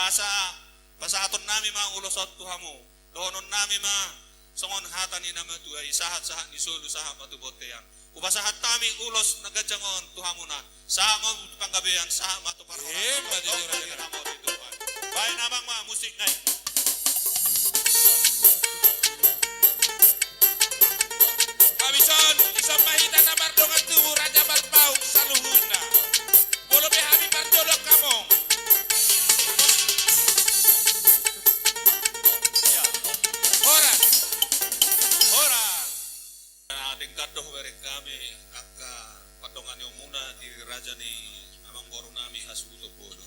asa pasahaton nami ma ulosot tuhamu dohonon nami ma songon hatani nama tuai sahat-sahat ni sulu sahat matubotean upasahat tami ulos nagajangon tuhamuna sama panggabean sama tu parhoran baik namang ma musik nai Kabison isang mahita na mardongan tubo raja balpaw sa luhuna bolo behami mardolok kamong tingkat doh beri kami akka patongan yang muna di raja ni amang boru nami hasuto podo.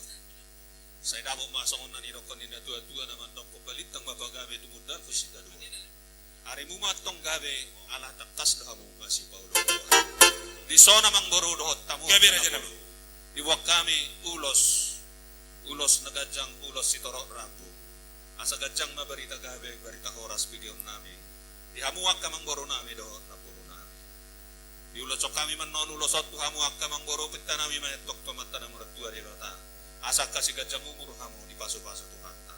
Saya dabo masongon na nirokon ni tua-tua naman tong kopalitang mabagabe tumudar kusita do. Ari mu matong gabe ala takas dahamu masih Paulo. Di sona mang boru dohot tamu. Gabe raja nabi. Di wak kami ulos nagajang ulos si torok rabu. Asa gajang mabarita gabe barita horas pidion nami. Di hamuak kamang boru nami dohot. Diulosok kami manon ulosot tuhamu akka manggoro pitta nami maetok pamata na muratua di bata asak kasih gajang umur hamu di pasu-pasu tuhanta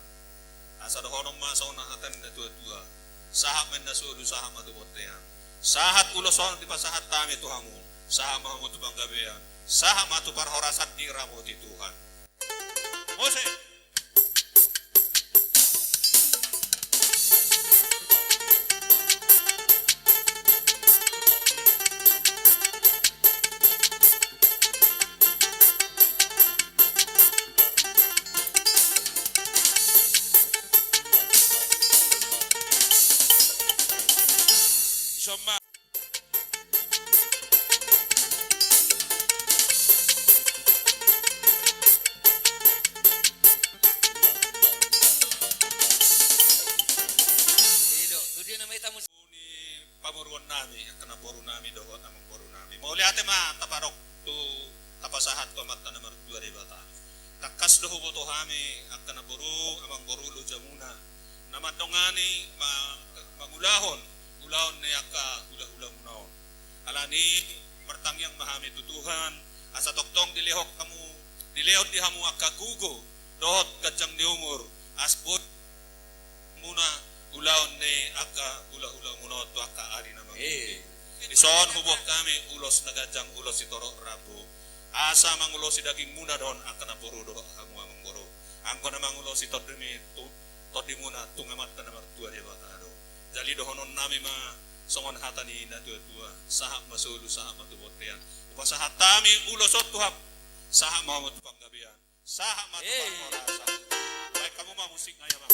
asa dohonom masauna hatan na tua-tua sahat men nasulu sahat matubotean sahat ulosot di pasahat tami tuhamu sahat mahamu tu banggabean sahat matu parhorasat di ramoti Tuhan Mose Soma pamuruan nami kana boru nami dohot amang boru nami mau lihat ma taparok tu tapasahat ko matta na martua di bata takas doho boto hami akana boru amang boru lo jamuna namadongani mangulahon ulahon ni akka ulah-ulah munaon alani martangyang mahami tutuhan asa toktong dilehok kamu dilehot di hamu akka gugo dohot kacang di umur asput muna ulahon ni akka ulah-ulah munaon tu akka ari na manguti ison hubok kami ulos nagajang ulos si torok rabu asa mangulos si daging muna don akka na puro do hamu amang boro angko na mangulos si todimi todi muna tungamat na martua di bata Jali dohonon nami ma songon hatani na tua-tua sahak masulu sahak matubotean upasahat tami ulosot tuhap sahak mau matu panggabean sahak matu pangorasa baik kamu mah musik ngaya mah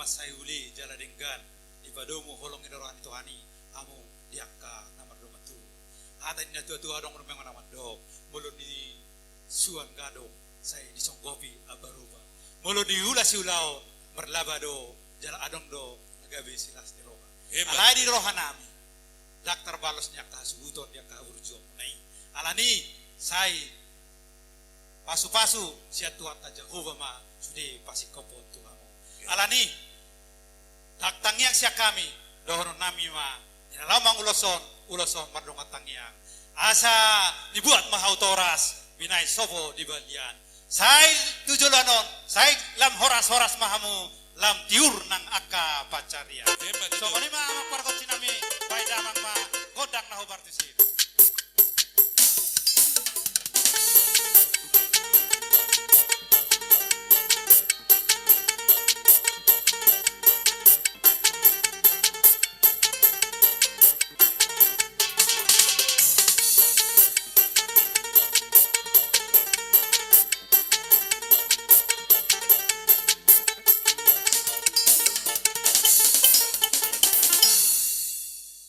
Masayuli jala denggan ibadomu holong idoran itu hani amu diakka namar do matu hatan na tua dong rumeng naman do mulo di suan gado saya di songgopi abaruba mulo di ulas ulao berlabado jala adong do nagabe silas di roha alai di roha nami daktar balosnya kasubuton dia ka urjo nai alani sai pasu-pasu sia tuat ta Jehova ma sude pasikopon tu alani taktangiang siya kami dohonon nami ma inalamang uloson mardongat tangiang asa nibuat mahautoras binay sobo di balian say tujulanon say lam horas mahamu lam tiur nang akka pacaria so kani ma